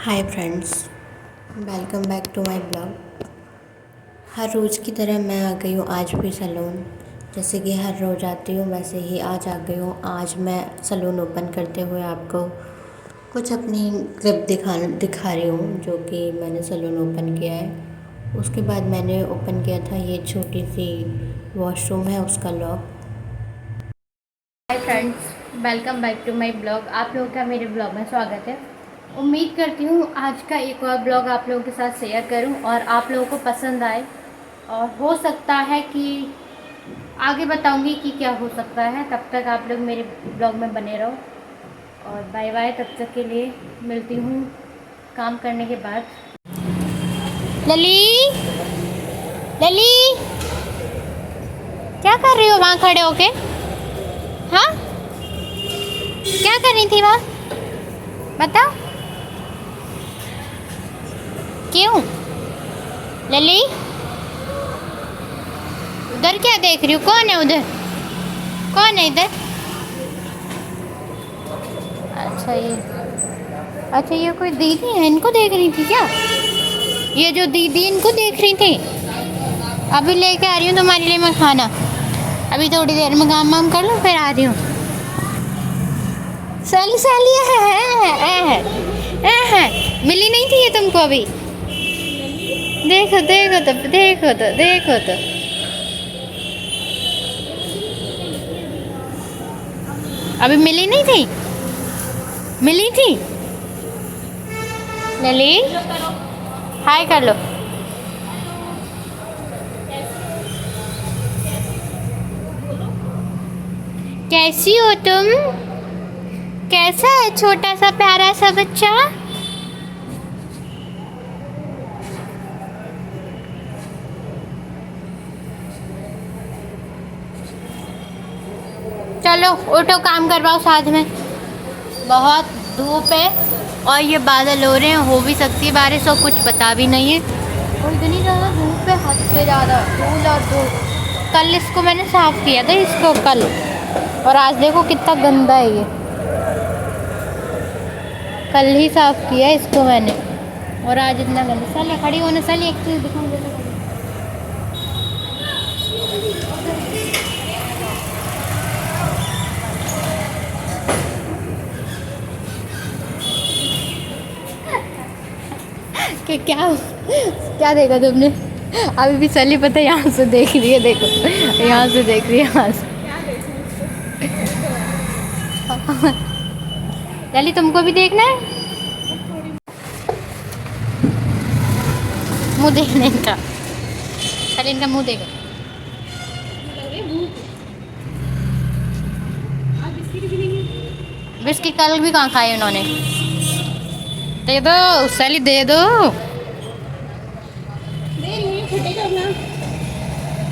Hi friends, welcome back to my blog. हर रोज़ की तरह मैं आ गई हूँ आज भी सैलून। जैसे कि हर रोज़ आती हूँ वैसे ही आज आ गई हूँ। आज मैं सैलून ओपन करते हुए आपको कुछ अपनी क्लिप दिखा रही हूँ जो कि मैंने सैलून ओपन किया है। उसके बाद मैंने ओपन किया था ये छोटी सी वॉशरूम है, उसका lock. Hi friends, welcome back to my blog. आप लोगों का मेरे ब्लॉग में स्वागत है। उम्मीद करती हूँ आज का एक और ब्लॉग आप लोगों के साथ शेयर करूँ और आप लोगों को पसंद आए। और हो सकता है कि आगे बताऊँगी कि क्या हो सकता है। तब तक आप लोग मेरे ब्लॉग में बने रहो और बाय बाय। तब तक के लिए मिलती हूँ काम करने के बाद। लली, लली, क्या कर रही हो वहाँ खड़े होके? हाँ, क्या कर रही थी वहाँ? बताओ। क्यों लली? उधर क्या देख रही हो? कौन है उधर? कौन है इधर? अच्छा ये कोई दीदी है, इनको देख रही थी क्या? ये जो दीदी इनको देख रही थी। अभी लेके आ रही हूँ तुम्हारे लिए मैं खाना। अभी थोड़ी देर में काम वाम कर लो फिर आ रही हूँ। सैली सैली है। मिली नहीं थी ये तुमको अभी? देखो देखो तो देखो तो देखो तो। अभी मिली नहीं थी? मिली थी लली? हाय कर लो। कैसी हो तुम? कैसा है छोटा सा प्यारा सा बच्चा? चलो उठो, काम करवाओ साथ में। बहुत धूप है और ये बादल हो रहे हैं, हो भी सकती है बारिश और कुछ पता भी नहीं है। और इतनी ज़्यादा धूप है, हद से ज़्यादा धूल और धूप। कल इसको मैंने साफ़ किया था, इसको कल, और आज देखो कितना गंदा है ये। कल ही साफ़ किया इसको मैंने और आज इतना गंदा। साली खड़ी होने, साली एक चीज़ दिखाऊँ जैसे। कि क्या क्या देखा तुमने? अभी भी सली पता है यहाँ से देख रही है, देखो यहाँ से देख रही है, यहाँ से। सली तुमको भी देखना है? मुंह देखने इनका। सली इनका मुंह देखो। बिस्किट कल भी कहाँ खाए उन्होंने? दे दो सली, दे दो।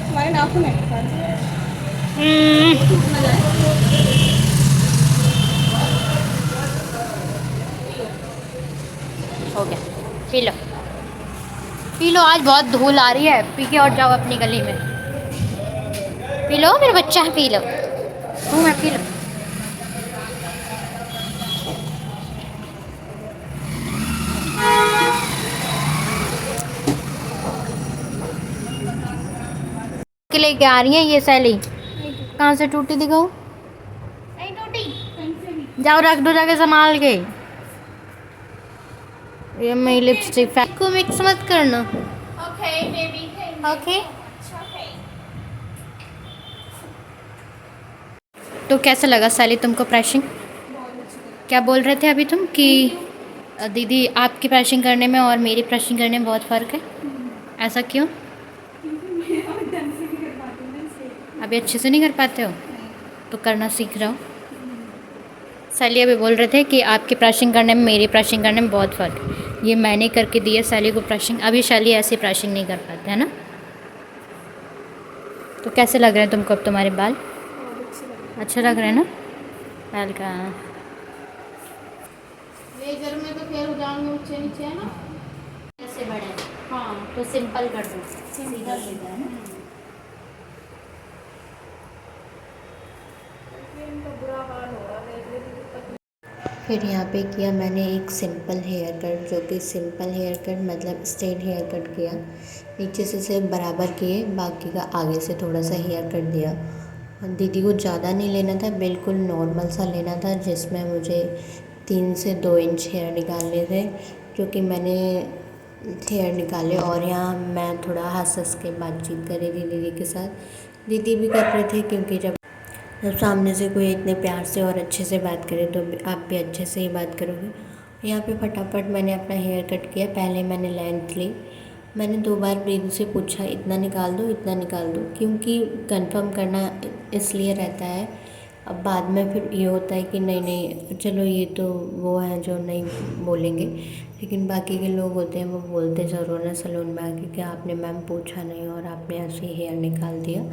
हमारे नाखून है। हो गया, पी लो पी लो। आज बहुत धूल आ रही है, पी के और जाओ अपनी गली में। पी लो मेरे बच्चा, पी लो। मैं पी लो। के लेके आ रही है ये सैली। कहाँ से टूटी दिखाऊं? नहीं टूटी, जाओ रख दो जाके संभाल के। ये मेरी लिपस्टिक फैक को मिक्स मत करना। Okay, baby. ओके। Okay. तो कैसा लगा सैली तुमको प्रैशिंग? क्या बोल रहे थे अभी तुम कि दीदी आपकी प्रैशिंग करने में और मेरी प्रैशिंग करने में बहुत फ़र्क है? ऐसा क्यों? अभी अच्छे से नहीं कर पाते हो तो करना सीख रहा हो। सैली अभी बोल रहे थे कि आपकी प्रैशिंग करने में मेरी प्रैशिंग करने में बहुत फ़र्क है। ये मैंने करके दी है सैली को प्रैशिंग। अभी सैली ऐसी प्रैशिंग नहीं कर पाते है ना? तो कैसे लग रहे हैं तुमको अब तुम्हारे बाल? अच्छे लग रहे हैं ना बाल का? लेजर में तो खैर जान ऊंचे नीचे है ना। ऐसे बड़े? हाँ, तो सिंपल कर दो, सीधा सीधा है ना? इनका बुरा हाल हो रहा है। फिर यहाँ पे किया मैंने एक सिंपल हेयर कट, जो कि सिंपल हेयर कट मतलब स्ट्रेट हेयर कट किया। नीचे से सिर्फ बराबर किए, बाकी का आगे से थोड़ा सा हेयर कट दिया। दीदी को ज़्यादा नहीं लेना था, बिल्कुल नॉर्मल सा लेना था, जिसमें मुझे 3 से 2 इंच हेयर निकालने थे, क्योंकि मैंने हेयर निकाले। और यहाँ मैं थोड़ा हंस हंस के बातचीत कर रही थी दीदी के साथ। दीदी भी कर रहे थे, क्योंकि जब सामने से कोई इतने प्यार से और अच्छे से बात करे तो आप भी अच्छे से ही बात करोगे। यहाँ पे फटाफट मैंने अपना हेयर कट किया। पहले मैंने लेंथ ली, मैंने 2 बार दीदी से पूछा इतना निकाल दो इतना निकाल दो, क्योंकि कंफर्म करना इसलिए रहता है। अब बाद में फिर ये होता है कि नहीं नहीं चलो ये तो वो है जो नहीं बोलेंगे, लेकिन बाकी के लोग होते हैं वो बोलते ज़रूर हैं सैलून में आके कि आपने मैम पूछा नहीं और आपने ऐसे ही हेयर निकाल दिया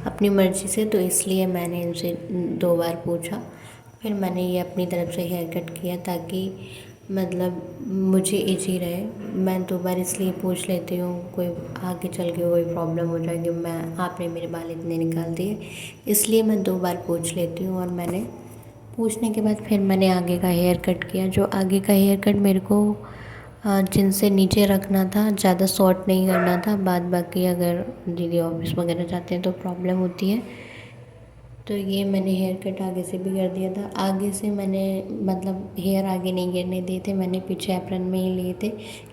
अपनी मर्ज़ी से। तो इसलिए मैंने इनसे 2 बार पूछा, फिर मैंने ये अपनी तरफ से हेयर कट किया, ताकि मतलब मुझे ईजी रहे। मैं 2 बार इसलिए पूछ लेती हूँ, कोई आगे चल के कोई प्रॉब्लम हो जाएगी, मैं आपने मेरे बाल इतने निकाल दिए, इसलिए मैं 2 बार पूछ लेती हूँ। और मैंने पूछने के बाद फिर मैंने आगे का हेयर कट किया। जो आगे का हेयर कट मेरे को जिनसे नीचे रखना था, ज़्यादा शॉर्ट नहीं करना था। बाद बाकी अगर दीदी ऑफिस वगैरह जाते हैं तो प्रॉब्लम होती है, तो ये मैंने हेयर कट आगे से भी कर दिया था। आगे से मैंने मतलब हेयर आगे नहीं गिरने दिए थे, मैंने पीछे एप्रन में ही लिए थे,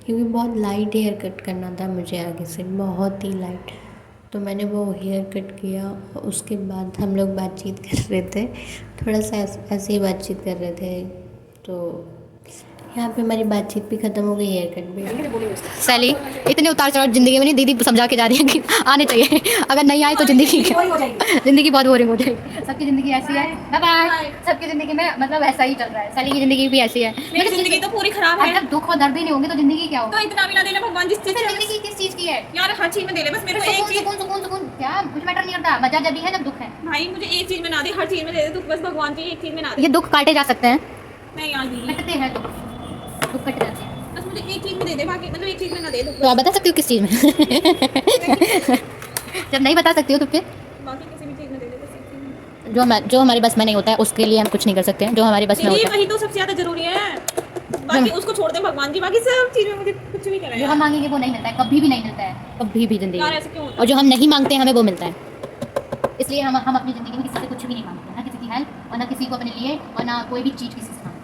क्योंकि बहुत लाइट हेयर कट करना था मुझे आगे से, बहुत ही लाइट। तो मैंने वो हेयर कट किया। उसके बाद हम लोग बातचीत कर रहे थे, थोड़ा सा ऐसे ही बातचीत कर रहे थे। तो यहाँ पे हमारी बातचीत भी ख़त्म हो गई, हेयर कट भी। सैली इतने उतार चढ़ाव ज़िंदगी में नहीं, दीदी समझा के जा रही है कि आने चाहिए, अगर नहीं आए तो ज़िंदगी बहुत बोरिंग हो जाएगी। सबकी ज़िंदगी ऐसी है, बाय बाय। सबकी ज़िंदगी में मतलब ऐसा ही चल रहा है, सैली की ज़िंदगी भी ऐसी है। मेरी जिंदगी तो पूरी खराब है। जब दुख और दर्द ही नहीं होंगे तो ज़िंदगी क्या होगी? तो इतना भी ना देना भगवान, जिस चीज से ज़िंदगी किस चीज़ की है यार हर चीज में दे ले, बस मेरे को एक सुकून चीज। सुकून सुकून सुकून क्या कुछ मैटर नहीं करता, मजा जब भी है जब दुख है। भाई मुझे एक चीज में ना दे, हर चीज में दे दे तू, बस भगवान की एक चीज में ना दे। ये दुख काटे जा सकते हैं, नहीं यार दीदी, कटते हैं दुख कट जाते हैं। बस मुझे एक चीज में दे दे, बाकी मतलब एक चीज में ना दे दो, तो आप बता सकती हो किस चीज़ में? जब नहीं बता सकती हो तो फिर बाकी किसी भी चीज में दे दे, बस एक चीज में। जो हमारे बस में नहीं होता है उसके लिए हम कुछ नहीं कर सकते हैं, जो हमारे बस में दीदी होता है वही तो सबसे ज्यादा जरूरी है, बाकी उसको छोड़ दे भगवान की, बाकी सब चीज में मुझे कुछ भी करे जो हम मांगेंगे वो नहीं मिलता है, कभी भी नहीं मिलता है, कभी भी जिंदगी यार में। ऐसे क्यों होता और जो हम नहीं मांगते हैं हमें वो मिलता है। इसलिए हम अपनी ज़िंदगी में किसी से कुछ भी नहीं मांगते, ना किसी की हेल्प और ना किसी को अपने लिए, और ना कोई भी चीज़ किसी से मांगते हैं।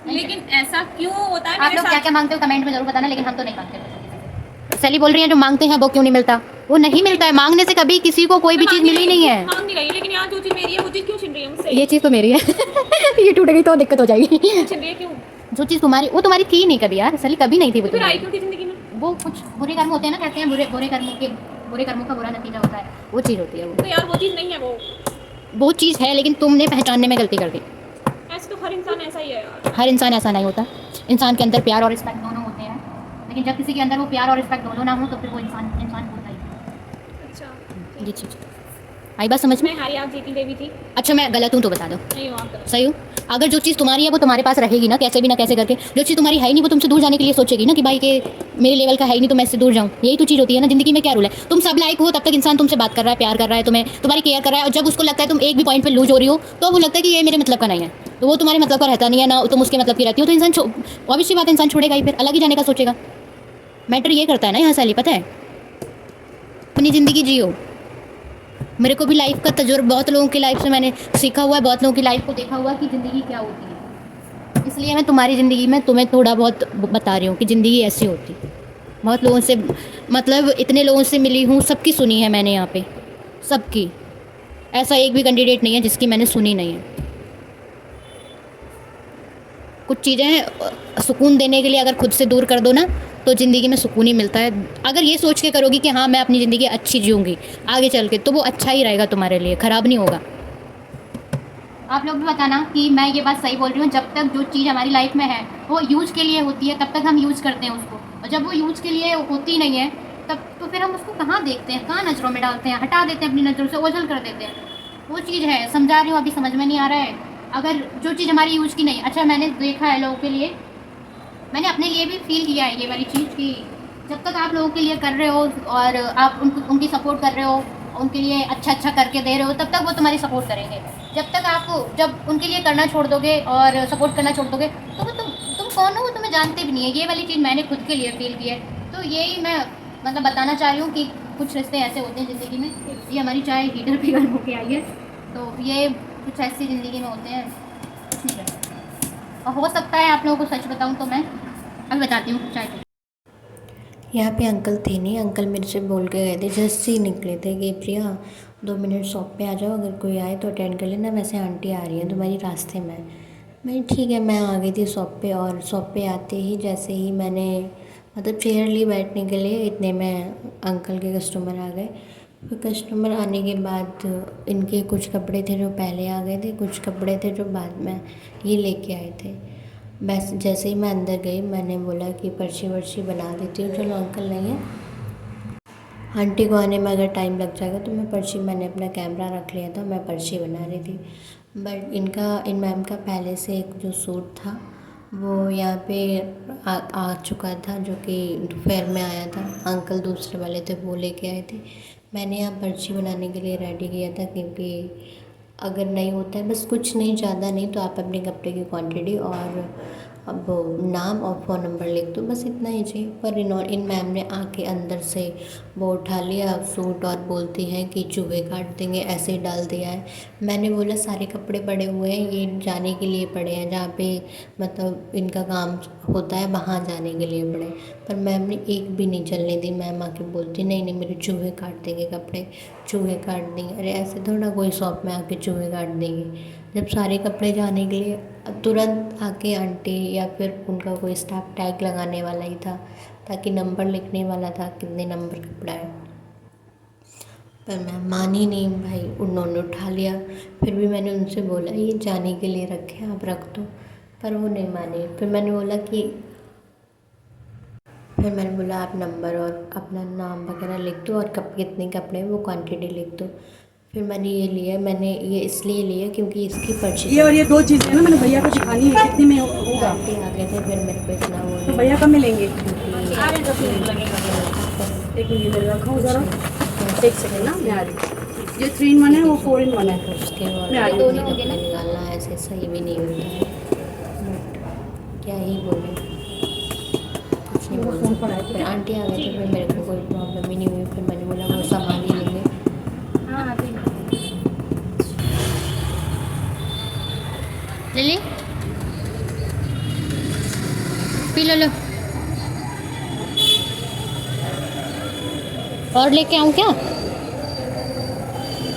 है? लेकिन ऐसा क्यों होता है आप मेरे लोग क्या साथ? क्या मांगते हो कमेंट में जरूर बताना, लेकिन हम तो नहीं मांगते। सैली बोल रही है जो मांगते हैं वो क्यों नहीं मिलता, वो नहीं मिलता है। मांगने से कभी किसी को कोई भी चीज़ मिली नहीं है। मांग नहीं रही, लेकिन यार जो चीज मेरी है वो चीज क्यों छीन रही है मुझसे? ये चीज़ तो मेरी है। ये टूट गई तो दिक्कत हो जाएगी। छीन रही है क्यों? जो चीज़ तुम्हारी वो तुम्हारी थी नहीं कभी यार, सैली कभी नहीं थी वो तो फिर आई तुम्हारी। क्यों थी जिंदगी में? वो कुछ बुरे कर्म होते हैं ना, कहते हैं बुरे कर्मों का बुरा नतीजा होता है, वो चीज़ होती है। तो यार वो चीज नहीं है वो चीज़ है, लेकिन तुमने पहचानने में गलती कर दी। ऐसे तो हर इंसान ऐसा ही है यार। हर इंसान ऐसा नहीं होता, इंसान के अंदर प्यार और रिस्पेक्ट दोनों होते हैं, लेकिन जब किसी के अंदर वो प्यार और रिस्पेक्ट दोनों ना हो तो फिर वो इंसान होता ही नहीं। अच्छा जी जी, आई बात समझ में? मैं हारी आप जीती देवी थी। अच्छा मैं गलत हूँ तो बता दो। नहीं हो आप गलत। सही हूँ? अगर जो चीज़ तुम्हारी है वो तुम्हारे पास रहेगी ना, कैसे भी ना कैसे करके। जो चीज़ तुम्हारी है ही नहीं वो तुमसे दूर जाने के लिए सोचेगी ना कि भाई के मेरे लेवल का है ही नहीं तो मैं इससे दूर जाऊँ। यही तो चीज़ होती है ना ज़िंदगी में। क्या रूल है, तुम सब लाइक हो तब तक इंसान तुमसे बात कर रहा है, प्यार कर रहा है, तुम्हारी केयर कर रहा है, और जब उसको लगता है तुम एक भी पॉइंट पे लूज हो रही हो तो वो लगता है कि ये मेरे मतलब का नहीं है, तो वो तुम्हारे मतलब का रहता नहीं है ना, तुम उसके मतलब की रहती हो, तो इंसान ऑब्वियसली बात है इंसान छोड़ेगा ही, फिर अलग ही जाने का सोचेगा। मैटर ये करता है ना यहाँ सैली, पता है? अपनी ज़िंदगी जियो। मेरे को भी लाइफ का तजुर्बा, बहुत लोगों की लाइफ से मैंने सीखा हुआ है, बहुत लोगों की लाइफ को देखा हुआ है कि ज़िंदगी क्या होती है। इसलिए मैं तुम्हारी ज़िंदगी में तुम्हें थोड़ा बहुत बता रही हूँ कि ज़िंदगी ऐसी होती है। बहुत लोगों से मतलब इतने लोगों से मिली हूँ, सबकी सुनी है मैंने यहाँ पे, सबकी। ऐसा एक भी कैंडिडेट नहीं है जिसकी मैंने सुनी नहीं है। कुछ चीज़ें सुकून देने के लिए अगर खुद से दूर कर दो ना तो ज़िंदगी में सुकून ही मिलता है। अगर ये सोच के करोगी कि हाँ मैं अपनी ज़िंदगी अच्छी जीऊँगी आगे चल के, तो वो अच्छा ही रहेगा तुम्हारे लिए, ख़राब नहीं होगा। आप लोग भी बताना कि मैं ये बात सही बोल रही हूँ। जब तक जो चीज़ हमारी लाइफ में है वो यूज़ के लिए होती है तब तक हम यूज़ करते हैं उसको, और जब वो यूज़ के लिए होती नहीं है तब तो फिर हम उसको कहाँ देखते हैं, कहाँ नज़रों में डालते हैं, हटा देते हैं अपनी नज़रों से, ओझल कर देते हैं। वो चीज़ है, समझा रही हूँ, अभी समझ में नहीं आ रहा है। अगर जो चीज़ हमारी यूज़ की नहीं, अच्छा मैंने देखा है लोगों के लिए, मैंने अपने लिए भी फील किया है ये वाली चीज़ कि जब तक आप लोगों के लिए कर रहे हो और आप उनकी सपोर्ट कर रहे हो, उनके लिए अच्छा करके दे रहे हो, तब तक वो तुम्हारी सपोर्ट करेंगे। जब तक आप जब उनके लिए करना छोड़ दोगे और सपोर्ट करना छोड़ दोगे तो तुम कौन हो वो तुम्हें जानते भी नहीं है। ये वाली चीज़ मैंने खुद के लिए फील की है। तो यही मैं मतलब बताना चाह रही हूँ कि कुछ रिश्ते ऐसे होते हैं ज़िंदगी में। ये हमारी चाय हीटर पे गर्म होके आई है, तो ये कुछ ऐसी ज़िंदगी में होते हैं, कुछ नहीं कर सकते। और हो सकता है आप लोगों को सच बताऊँ तो मैं अभी बताती हूँ चाय पे। यहाँ पे अंकल थे नहीं, अंकल मेरे से बोल के गए थे, जस्ट ही निकले थे कि प्रिया 2 मिनट शॉप पे आ जाओ, अगर कोई आए तो अटेंड कर लेना, वैसे आंटी आ रही है तुम्हारी रास्ते में। मैं ठीक है, मैं आ गई थी शॉप पे। और शॉप पे आते ही जैसे ही मैंने मतलब चेयर ली बैठने के लिए, इतने में अंकल के कस्टमर आ गए। फिर कस्टमर आने के बाद इनके कुछ कपड़े थे जो पहले आ गए थे, कुछ कपड़े थे जो बाद में ये लेके आए थे। बस जैसे ही मैं अंदर गई मैंने बोला कि पर्ची वर्ची बना देती हूँ, चलो अंकल नहीं है, आंटी को आने में अगर टाइम लग जाएगा तो मैं पर्ची, मैंने अपना कैमरा रख लिया था, मैं पर्ची बना रही थी। बट इन मैम का पहले से एक जो सूट था वो यहाँ पे आ चुका था, जो कि दोपहर में आया था। अंकल दूसरे वाले थे वो लेके आए थे। मैंने यहाँ पर्ची बनाने के लिए रेडी किया था, क्योंकि अगर नहीं होता है, बस कुछ नहीं, ज़्यादा नहीं, तो आप अपने कपड़े की क्वांटिटी और अब नाम और फ़ोन नंबर लिख दो, बस इतना ही चाहिए। पर इन मैम ने आके अंदर से वो उठा लिया सूट और बोलती हैं कि चूहे काट देंगे, ऐसे ही डाल दिया है। मैंने बोला सारे कपड़े पड़े हुए हैं, ये जाने के लिए पड़े हैं, जहाँ पे मतलब इनका काम होता है वहाँ जाने के लिए पड़े। पर मैम ने एक भी नहीं चलने दी। मैम आके बोलती नहीं नहीं मेरे चूहे काट देंगे कपड़े, चूहे काट देंगे। अरे ऐसे थोड़ा कोई शॉप में आके चूहे काट देंगे। जब सारे कपड़े जाने के लिए तुरंत आके आंटी या फिर उनका कोई स्टाफ टैग लगाने वाला ही था, ताकि नंबर लिखने वाला था कितने नंबर कपड़ा है। पर मैं मानी नहीं भाई, उन्होंने उठा लिया। फिर भी मैंने उनसे बोला ये जाने के लिए रखे आप रख दो, पर वो नहीं माने। फिर मैंने बोला आप नंबर और अपना नाम वगैरह लिख दो और कितने कपड़े हैं वो क्वांटिटी लिख दो। फिर मैंने ये लिया, मैंने ये इसलिए लिया क्योंकि इसकी पर्ची ये और ये 2 चीज़ें ना मैंने भैया को दिखानी है, कितने में होगा। आंटी आ गए थे, फिर मेरे को इतना वो तो भैया कब मिलेंगे? एक एक मिनट में रखा ज़रा, एक सेकंड ना, मैं आ रही हूँ। ये 3 in 1 है, वो 4 in 1 है। उसके मैं आ बाद रही हूँ। दोनों कपड़े निकालना ऐसे सही भी नहीं होता है। बट क्या ही बोले, कुछ नहीं बोल सकते। फिर आंटी आ गई थी, फिर मेरे को कोई प्रॉब्लम ही नहीं हुई। फिर मैंने बोला वो संभाल ही लेंगे। हाँ अभी लिली पी लो। और लेके आऊँ क्या?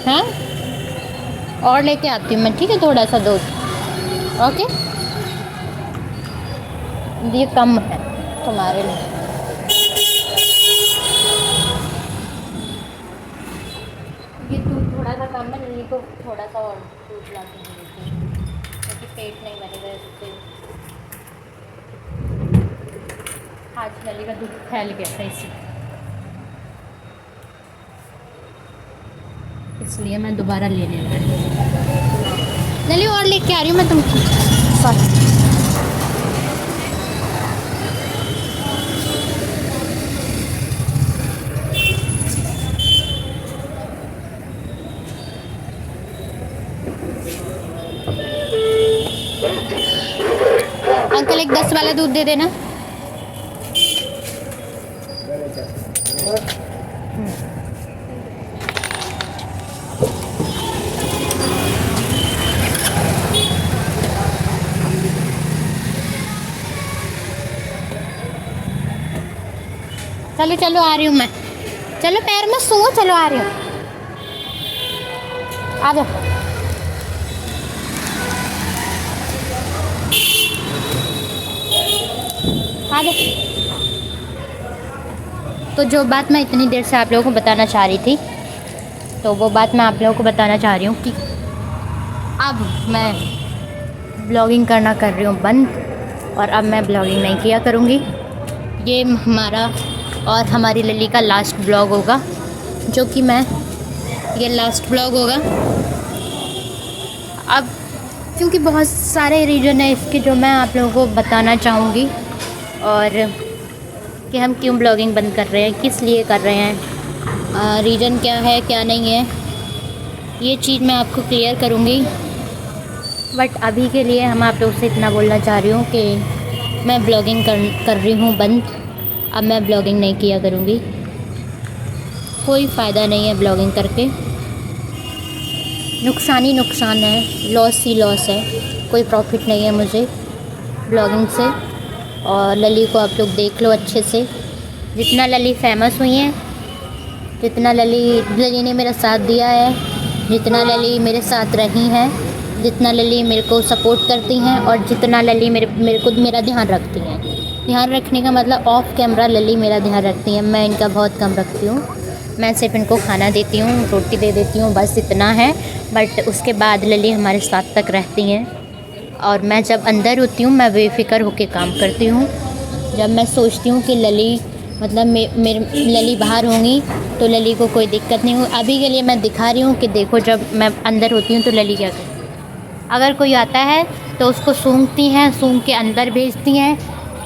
हाँ और लेके आती हूँ मैं, ठीक है, थोड़ा सा दूध। ओके ये कम है तुम्हारे लिए। ये दूध थोड़ा सा कम है, लिली को थोड़ा सा और दूध ला के देती हूँ, क्योंकि पेट नहीं भरेगा इससे। आज लिली का दूध फैल गया था इसलिए मैं दोबारा लेने लगी। लिली और लेके आ रही हूँ मैं तुमको। सॉरी अंकल एक 10 वाला दूध दे देना। चलो चलो आ रही हूँ मैं, चलो पैर में सो, चलो आ रही हूँ, आ जाओ। आ जाओ। तो जो बात मैं इतनी देर से आप लोगों को बताना चाह रही थी, तो वो बात मैं आप लोगों को बताना चाह रही हूँ कि अब मैं ब्लॉगिंग करना कर रही हूँ बंद, और अब मैं ब्लॉगिंग नहीं किया करूँगी। ये हमारा और हमारी लिली का लास्ट ब्लॉग होगा, जो कि ये लास्ट ब्लॉग होगा। अब क्योंकि बहुत सारे रीज़न है इसके जो मैं आप लोगों को बताना चाहूँगी, और कि हम क्यों ब्लॉगिंग बंद कर रहे हैं, किस लिए कर रहे हैं, रीज़न क्या है क्या नहीं है, ये चीज़ मैं आपको क्लियर करूँगी। बट अभी के लिए हम आप लोग से इतना बोलना चाह रही हूँ कि मैं ब्लॉगिंग कर रही हूँ बंद। अब मैं ब्लॉगिंग नहीं किया करूँगी, कोई फ़ायदा नहीं है ब्लॉगिंग करके, नुकसान ही नुकसान है, लॉस ही लॉस है, कोई प्रॉफिट नहीं है मुझे ब्लॉगिंग से। और लली को आप लोग देख लो अच्छे से, जितना लली फेमस हुई है, जितना लली ने मेरा साथ दिया है, जितना लली मेरे साथ रही हैं, जितना लली मेरे को सपोर्ट करती हैं और जितना लली मेरे को मेरा ध्यान रखती हैं। ध्यान रखने का मतलब ऑफ कैमरा लली मेरा ध्यान रखती हैं, मैं इनका बहुत कम रखती हूँ। मैं सिर्फ इनको खाना देती हूँ, रोटी दे देती हूँ, बस इतना है। बट उसके बाद लली हमारे साथ तक रहती हैं। और मैं जब अंदर होती हूँ मैं बेफिक्र होकर काम करती हूँ। जब मैं सोचती हूँ कि लली मतलब मेरे लली बाहर होंगी तो लली को कोई दिक्कत नहीं हो। अभी के लिए मैं दिखा रही हूँ कि देखो जब मैं अंदर होती हूँ तो लली क्या करती है। अगर कोई आता है तो उसको सूंघती हैं, सूंघ के अंदर भेजती हैं।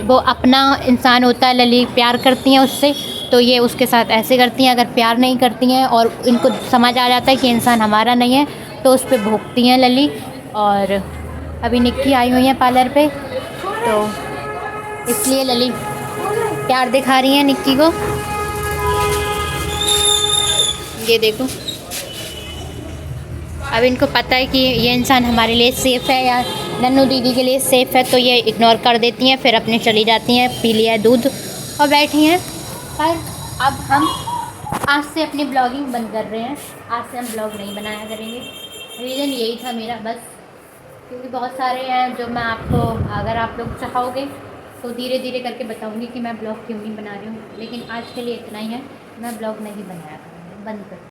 वो अपना इंसान होता है, लली प्यार करती हैं उससे, तो ये उसके साथ ऐसे करती हैं। अगर प्यार नहीं करती हैं और इनको समझ आ जाता है कि इंसान हमारा नहीं है तो उस पर भौंकती हैं लली। और अभी निक्की आई हुई है पार्लर पे, तो इसलिए लली प्यार दिखा रही है निक्की को। ये देखो, अब इनको पता है कि ये इंसान हमारे लिए सेफ़ है या नन्नू दीदी के लिए सेफ़ है, तो ये इग्नोर कर देती हैं, फिर अपनी चली जाती हैं, पी लिया दूध और बैठी हैं। पर अब हम आज से अपनी ब्लॉगिंग बंद कर रहे हैं, आज से हम ब्लॉग नहीं बनाया करेंगे। रीज़न यही था मेरा बस, क्योंकि बहुत सारे हैं जो मैं आपको, अगर आप लोग चाहोगे तो धीरे धीरे करके बताऊंगी कि मैं ब्लॉग क्यों नहीं बना रही हूँ। लेकिन आज के लिए इतना ही है, मैं ब्लॉग नहीं बनाया करूँगी, बंद कर।